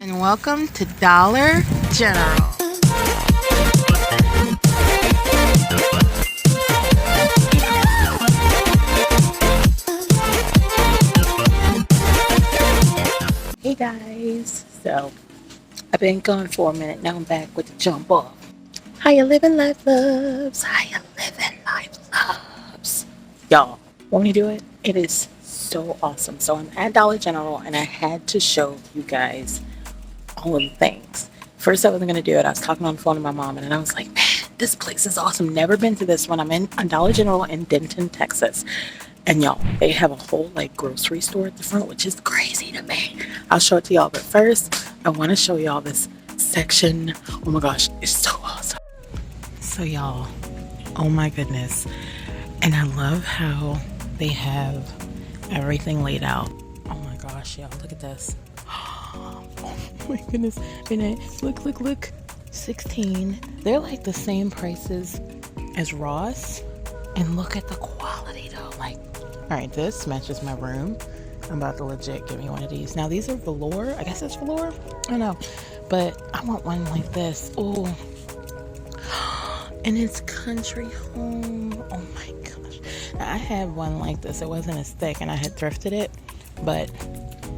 And welcome to Dollar General. Hey guys, so I've been gone for a minute. Now I'm back with the jump off. How you living, life loves? How you living, life loves? Y'all, want me to do it? It is so awesome. So I'm at Dollar General and I had to show you guys all of the things. First, I wasn't going to do it. I was talking on the phone to my mom and I was like, man, this place is awesome. Never been to this one. I'm in Dollar General in Denton, Texas. And y'all, they have a whole grocery store at the front, which is crazy to me. I'll show it to y'all. But first, I want to show y'all this section. Oh my gosh, it's so awesome. So y'all, oh my goodness. And I love how they have everything laid out. Oh my gosh, y'all, look at this. Oh my goodness. And look. 16. They're like the same prices as Ross. And look at the quality though. Alright, this matches my room. I'm about to legit get me one of these. Now these are velour. I guess it's velour. I don't know. But I want one like this. Oh. And it's country home. Oh my gosh. Now, I had one like this. It wasn't as thick and I had thrifted it. But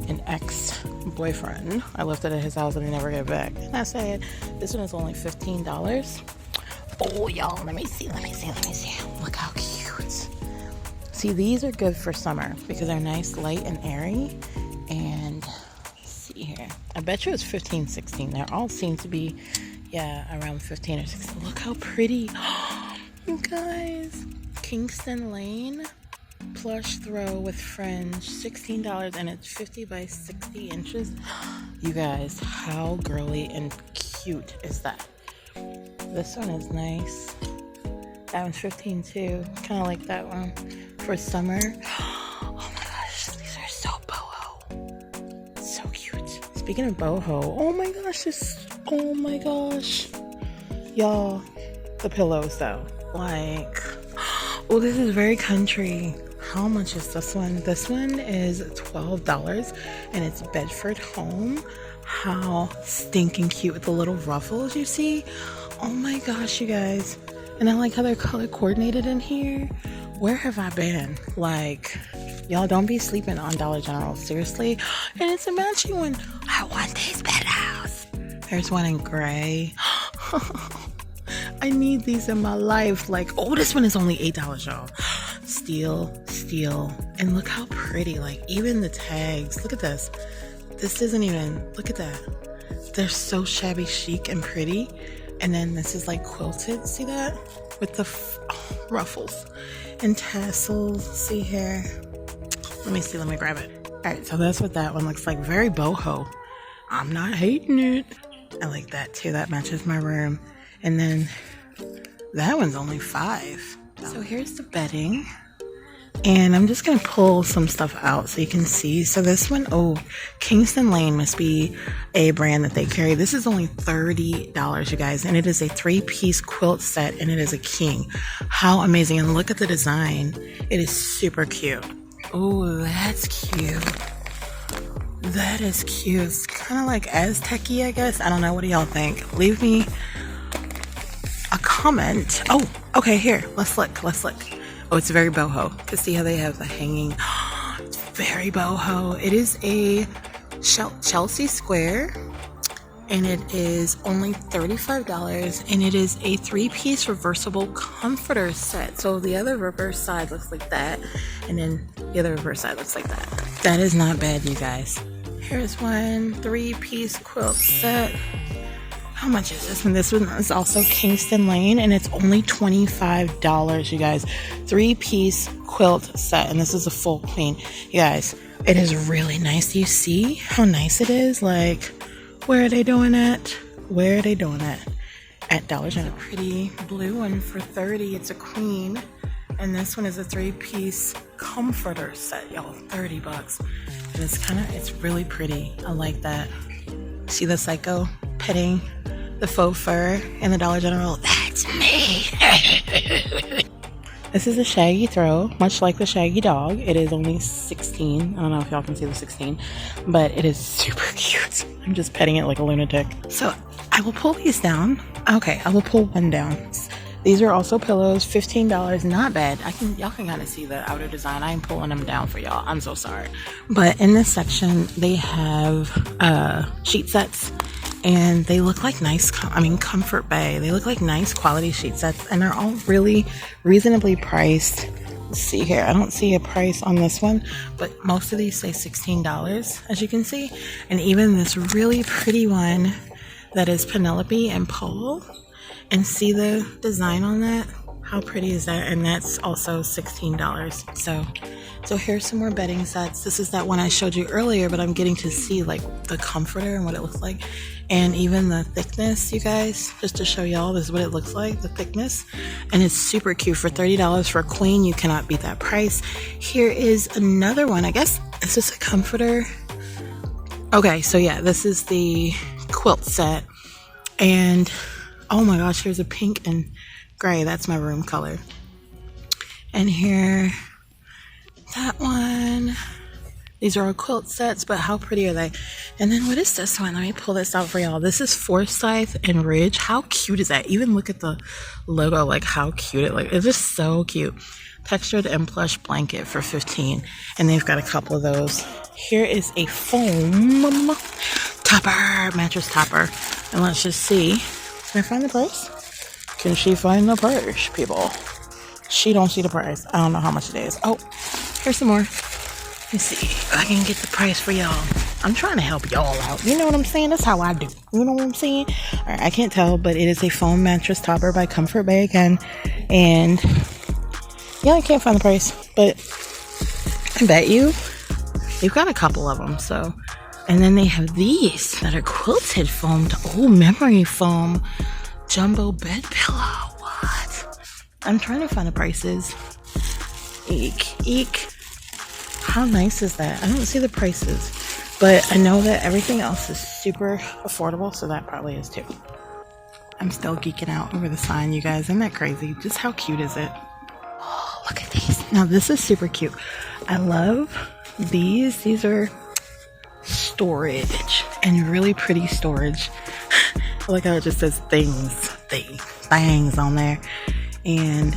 an ex-boyfriend, I left it at his house and I never got it back. And I said, this one is only $15. Oh, y'all, let me see. Look how cute. See, these are good for summer because they're nice, light, and airy. And let's see here. I bet you it's 15, 16. They all seem to be, around 15 or 16. Look how pretty. You guys. Kingston Lane. Plush throw with fringe. $16 and it's 50 by 60 inches. You guys, how girly and cute is that? This one is nice. That one's 15 too. Kind of like that one for summer. Oh my gosh, these are so boho. So cute. Speaking of boho, oh my gosh. Y'all, the pillows though. Oh, this is very country. How much is this one? This one is $12 and it's Bedford Home. How stinking cute with the little ruffles, you see? Oh my gosh, you guys. And I like how they're color coordinated in here. Where have I been? Y'all don't be sleeping on Dollar General, seriously. And it's a matching one. I want these pillows. There's one in gray. I need these in my life. This one is only $8, y'all. Steel. And look how pretty. Even the tags. Look at this. This isn't even, look at that. They're so shabby chic and pretty. And then this is quilted. See that? With the ruffles and tassels. See here. Let me grab it. Alright, so that's what that one looks like. Very boho. I'm not hating it. I like that too. That matches my room. And then that one's only $5. So here's the bedding. And I'm just going to pull some stuff out so you can see. So this one, Kingston Lane must be a brand that they carry. This is only $30, you guys. And it is a 3-piece quilt set and it is a king. How amazing. And look at the design. It is super cute. Oh, that's cute. That is cute. It's kind of like Aztec-y, I guess. I don't know. What do y'all think? Leave me a comment. Oh, okay, here. Let's look. Oh, it's very boho. To see how they have the hanging. It's very boho. It is a Chelsea square. And it is only $35. And it is a 3-piece reversible comforter set. So the other reverse side looks like that. And then the other reverse side looks like that. That is not bad, you guys. Here's one 3-piece quilt set. How much is this one? This one is also Kingston Lane and it's only $25, you guys. 3-piece quilt set and this is a full queen. You guys, it is really nice. Do you see how nice it is? Where are they doing it? At Dollar General. Pretty blue one for $30. It's a queen. And this one is a 3-piece comforter set, y'all. $30. And it's really pretty. I like that. See the psycho petting the faux fur in the Dollar General? That's me. This is a shaggy throw, much like the shaggy dog. It is only 16. I don't know if y'all can see the 16, but it is super cute. I'm just petting it like a lunatic. So I will pull these down. Okay, I will pull one down. These are also pillows, $15, not bad. Y'all can kind of see the outer design. I am pulling them down for y'all. I'm so sorry. But in this section, they have sheet sets, and they look like nice, Comfort Bay. They look like nice quality sheet sets, and they're all really reasonably priced. Let's see here. I don't see a price on this one, but most of these say $16, as you can see. And even this really pretty one that is Penelope and Paul. And see the design on that? How pretty is that? And that's also $16. So here's some more bedding sets. This is that one I showed you earlier, but I'm getting to see like the comforter and what it looks like. And even the thickness, you guys, just to show y'all, this is what it looks like, the thickness. And it's super cute. For $30 for a queen, you cannot beat that price. Here is another one. I guess, is this a comforter? Okay, so yeah, this is the quilt set. And oh my gosh, here's a pink and gray. That's my room color. And here, that one. These are all quilt sets, but how pretty are they? And then what is this one? Let me pull this out for y'all. This is Forsyth and Ridge. How cute is that? Even look at the logo, like how cute it looks. It's just so cute. Textured and plush blanket for $15. And they've got a couple of those. Here is a foam topper, mattress topper. And let's just see. Can I find the price? Can she find the price, people? She don't see the price. I don't know how much it is. Oh, here's some more. Let's see if I can get the price for y'all. I'm trying to help y'all out. You know what I'm saying? That's how I do. You know what I'm saying? All right, I can't tell, but it is a foam mattress topper by Comfort Bay again. And yeah, I can't find the price, but I bet you they've got a couple of them. So. And then they have these that are quilted foamed, memory foam jumbo bed pillow. What? I'm trying to find the prices. Eek, eek. How nice is that? I don't see the prices, but I know that everything else is super affordable, so that probably is too. I'm still geeking out over the sign, you guys. Isn't that crazy? Just how cute is it? Oh, look at these. Now this is super cute. I love these. These are storage, and really pretty storage. I like how it just says things on there. And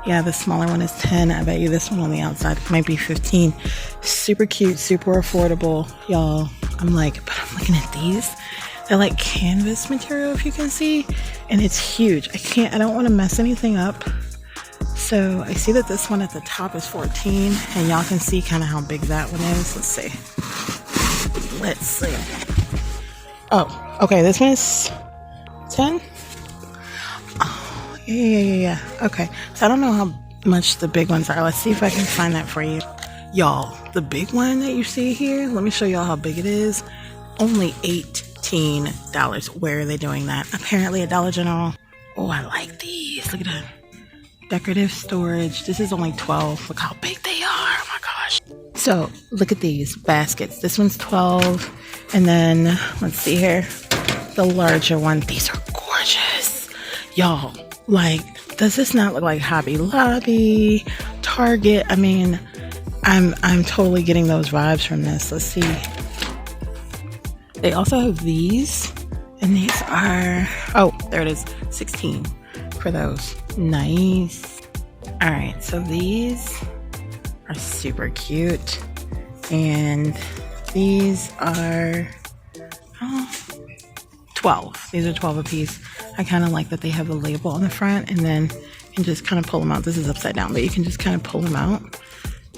yeah, the smaller one is 10. I bet you this one on the outside might be 15. Super cute, super affordable, y'all. But I'm looking at these. They're like canvas material, if you can see, and it's huge. I don't want to mess anything up. So I see that this one at the top is 14, and y'all can see kind of how big that one is. Let's see. Oh, okay, this one is 10. Oh, yeah. Okay, so I don't know how much the big ones are. Let's see if I can find that for you. Y'all, the big one that you see here, let me show y'all how big it is. Only $18. Where are they doing that? Apparently at Dollar General. Oh, I like these. Look at that. Decorative Storage. This is only 12. Look how big they are. Oh my gosh. So look at these baskets. This one's 12. And then let's see here. The larger one. These are gorgeous. Y'all, does this not look like Hobby Lobby, Target? I mean, I'm totally getting those vibes from this. Let's see. They also have these. And these are, oh, there it is. 16 for those. Nice. All right, so these are super cute, and these are 12. These are 12 a piece. I kind of like that they have a label on the front, and then you can just kind of pull them out. This is upside down, but you can just kind of pull them out.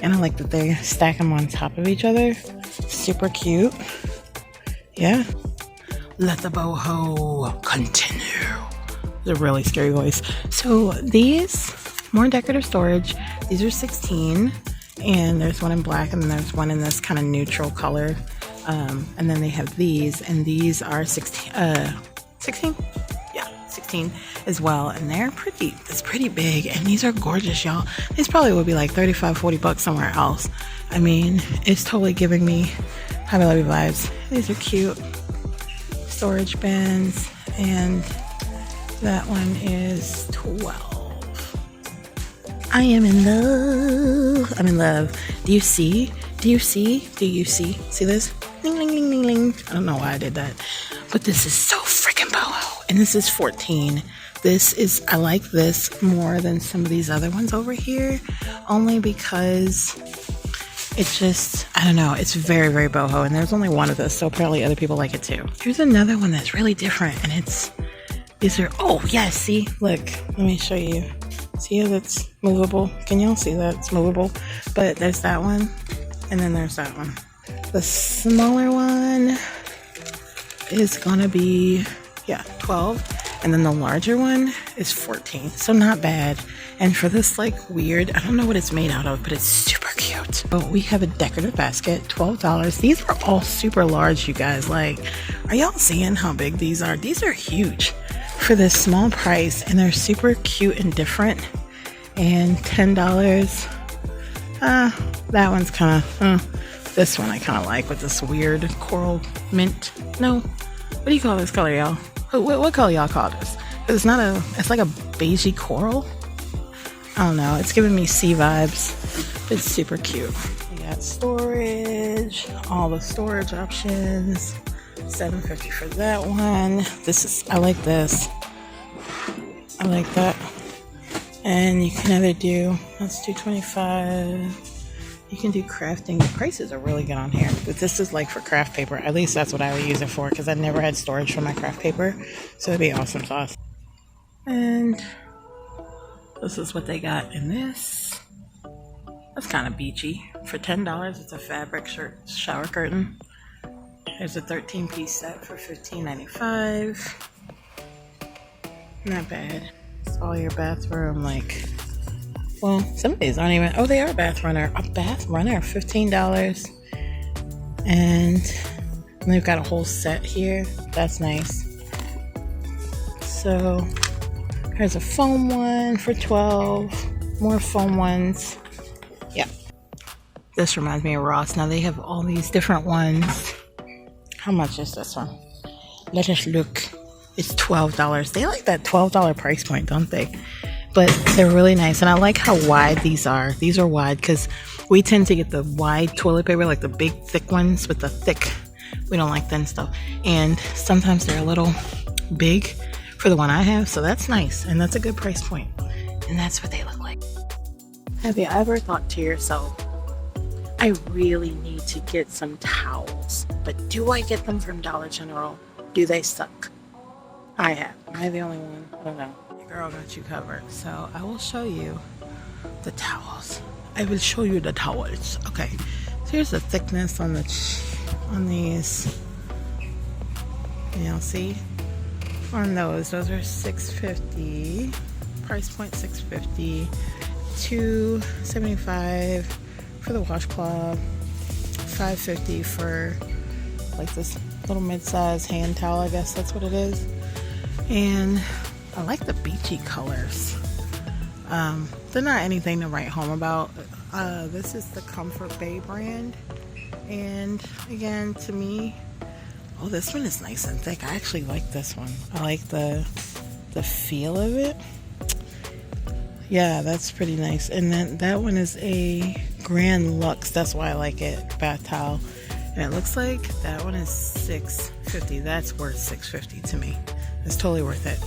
And I like that they stack them on top of each other. Super cute. Yeah. Let the boho continue. It's a really scary voice. So these, more decorative storage. These are 16, and there's one in black, and then there's one in this kind of neutral color. And then they have these, and these are 16. 16? Yeah, 16 as well. And they're pretty. It's pretty big, and these are gorgeous, y'all. These probably would be like $35-$40 somewhere else. I mean, it's totally giving me Hobby Lobby vibes. These are cute. Storage bins, and that one is 12. I am in love. I'm in love. Do you see? See this? Ding, ding, ding, ding, ding. thing. I don't know why I did that, but this is so freaking boho. And this is 14. I like this more than some of these other ones over here, only because it's just, I don't know, it's very, very boho, and there's only one of this, so apparently other people like it too. Here's another one that's really different, and these are, oh yeah, see, look, let me show you. See how that's movable? Can y'all see that? It's movable. But there's that one, and then there's that one. The smaller one is gonna be, 12. And then the larger one is 14. So not bad. And for this like weird, I don't know what it's made out of, but it's super cute. But we have a decorative basket, $12. These are all super large, you guys. Like, are y'all seeing how big these are? These are huge for this small price, and they're super cute and different. And $10. That one's kind of, this one I kind of like with this weird coral mint. No, what do you call this color, y'all? What color y'all call this? It's not it's like a beigey coral. I don't know. It's giving me sea vibes. It's super cute. We got storage, all the storage options. $7.50 for that one. I like this. I like that. And you can either do, that's $2.25. You can do crafting. The prices are really good on here, but this is like for craft paper. At least that's what I would use it for, because I never had storage for my craft paper, so it'd be awesome sauce. And this is what they got in this. That's kind of beachy. For $10, it's a fabric shower curtain. There's a 13-piece set for $15.95. Not bad. It's all your bathroom, like, well, some of these aren't even, oh, they are a bath runner, $15. And they've got a whole set here. That's nice. So here's a foam one for $12. More foam ones. Yeah. This reminds me of Ross. Now they have all these different ones. How much is this one? Let us look. It's $12. They like that $12 price point, don't they? But they're really nice, and I like how wide these are. These are wide because we tend to get the wide toilet paper, like the big thick ones with the thick, we don't like thin stuff. And sometimes they're a little big for the one I have, so that's nice, and that's a good price point. And that's what they look like. Have you ever thought to yourself, I really need to get some towels, but do I get them from Dollar General? Do they suck? I have. Am I the only one? I don't know. Girl got you covered, so I will show you the towels. I will show you the towels. Okay, so here's the thickness on these. Y'all see? On those are $6.50. Price point $6.50. $2.75 for the washcloth. $5.50 for like this little mid-size hand towel. I guess that's what it is. And I like the beachy colors. They're not anything to write home about. This is the Comfort Bay brand. And again, to me, oh, this one is nice and thick. I actually like this one. I like the feel of it. Yeah, that's pretty nice. And then that one is a Grand Luxe. That's why I like it. Bath towel. And it looks like that one is $6.50. That's worth $6.50 to me. It's totally worth it.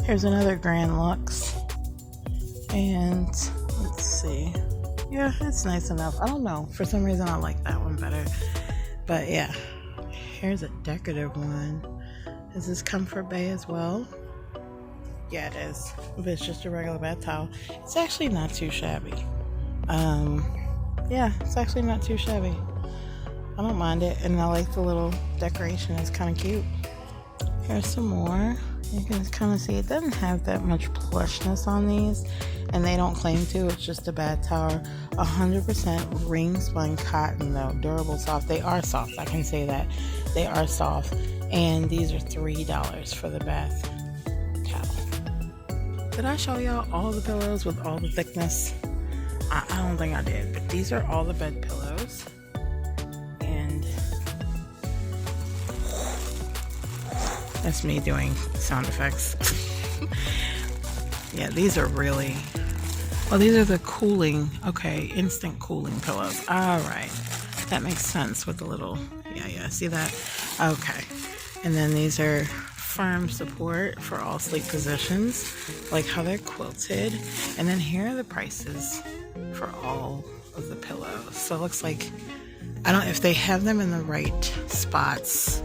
Here's another Grand Luxe, and let's see. Yeah, it's nice enough. I don't know. For some reason, I like that one better. But yeah, here's a decorative one. Is this Comfort Bay as well? Yeah, it is. But it's just a regular bath towel. It's actually not too shabby. Yeah, it's actually not too shabby. I don't mind it, and I like the little decoration. It's kind of cute. Here's some more. You can kind of see it doesn't have that much plushness on these, and they don't claim to. It's just a bath towel. 100% ring spun cotton though, durable, soft. They are soft, I can say that. They are soft, and these are $3 for the bath towel. Did I show y'all all the pillows with all the thickness? I don't think I did, but these are all the bed pillows. And that's me doing sound effects. Yeah, these are really, well, these are the cooling, okay, instant cooling pillows. All right, that makes sense with the little, yeah, see that? Okay. And then these are firm support for all sleep positions, like how they're quilted. And then here are the prices for all of the pillows. So it looks like, I don't know if they have them in the right spots.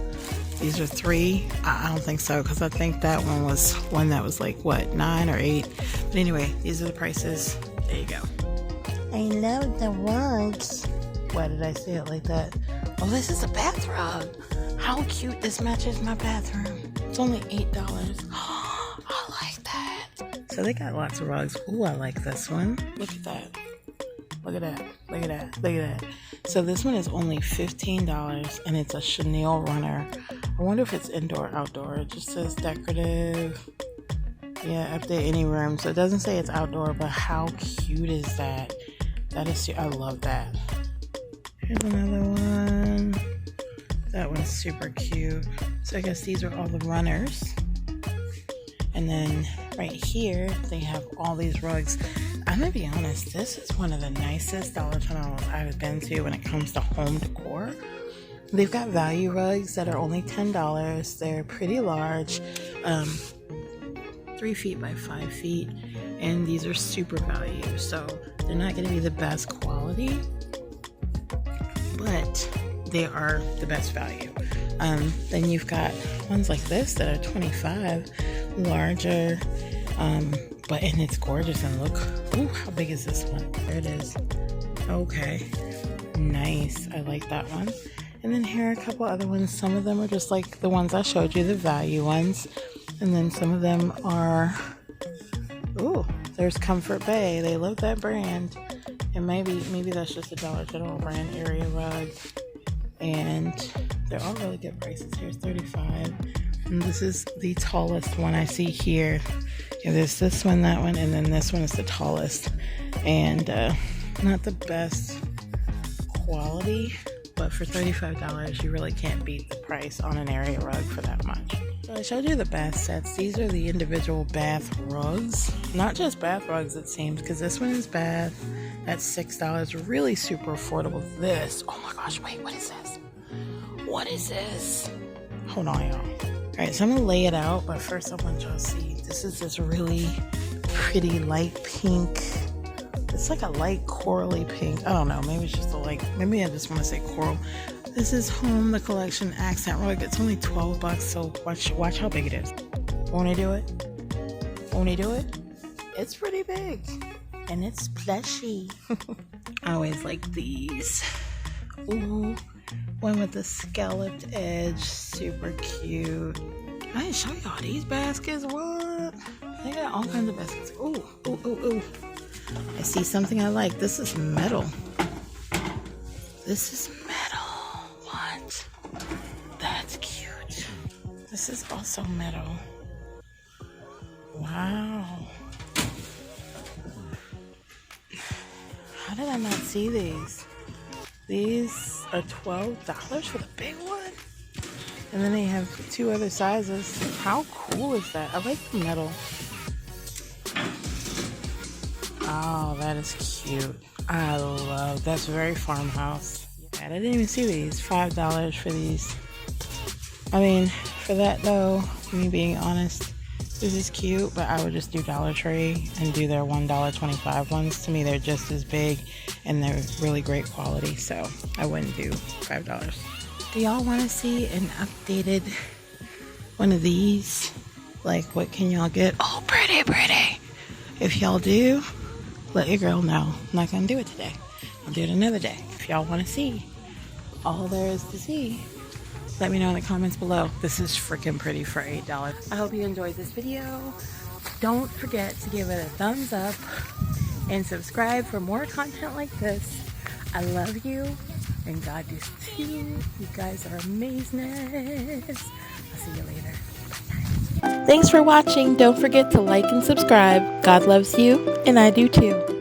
These are 3. I don't think so, because I think that one was one that was like, what, 9 or 8. But anyway, these are the prices. There you go. I love the rugs. Why did I say it like that? Oh, this is a bath rug. How cute. This matches my bathroom. It's only $8. I like that. So they got lots of rugs. Ooh, I like this one. Look at that. Look at that. Look at that. Look at that. So this one is only $15, and it's a chenille runner. I wonder if it's indoor or outdoor. It just says decorative. Yeah, update any room. So it doesn't say it's outdoor, but how cute is that? That is, I love that. Here's another one. That one's super cute. So I guess these are all the runners. And then right here, they have all these rugs. I'm gonna be honest, this is one of the nicest dollar tunnels I've been to when it comes to home decor. They've got value rugs that are only $10. They're pretty large, 3 feet by 5 feet, and these are super value. So they're not gonna be the best quality, but they are the best value. Then you've got ones like this that are $25, larger, and it's gorgeous. And look, ooh, how big is this one? There it is. Okay, nice. I like that one. And then here are a couple other ones. Some of them are just like the ones I showed you, the value ones. And then some of them are, ooh, there's Comfort Bay. They love that brand. And maybe that's just a Dollar General brand area rug. And they're all really good prices. Here's $35. And this is the tallest one I see here. Yeah, there's this one, that one, and then this one is the tallest. And not the best quality, but for $35, you really can't beat the price on an area rug for that much. So I showed you the bath sets. These are the individual bath rugs. Not just bath rugs, it seems, because this one is bath. That's $6. Really super affordable. This, oh my gosh, wait, what is this? What is this? Hold on, y'all. All right, so I'm gonna lay it out, but first I want y'all to see. This is this really pretty light pink. It's like a light corally pink. I don't know, maybe it's just a maybe I just want to say coral. This is Home the Collection Accent Rug. It's only $12, so watch how big it is. Won't I do it? Won't I do it? It's pretty big. And it's plushy. I always like these. Ooh, one with the scalloped edge. Super cute. I didn't show y'all these baskets. What? They got all kinds of baskets. Ooh, ooh, ooh, ooh. I see something I like. This is metal. This is metal. What? That's cute. This is also metal. Wow. How did I not see these? These are $12 for the big one? And then they have 2 other sizes. How cool is that? I like the metal. Oh, that is cute. I love, that's very farmhouse. Yeah, I didn't even see these. $5 for these. I mean, for that though, me being honest, this is cute, but I would just do Dollar Tree and do their $1.25 ones. To me, they're just as big and they're really great quality, so I wouldn't do $5. Do y'all want to see an updated one of these? Like, what can y'all get? Oh, pretty, pretty. If y'all do, let your girl know. I'm not going to do it today. I'll do it another day. If y'all want to see all there is to see, let me know in the comments below. This is freaking pretty for $8. I hope you enjoyed this video. Don't forget to give it a thumbs up and subscribe for more content like this. I love you and God bless you. You guys are amazing. I'll see you later. Thanks for watching. Don't forget to like and subscribe. God loves you and I do too.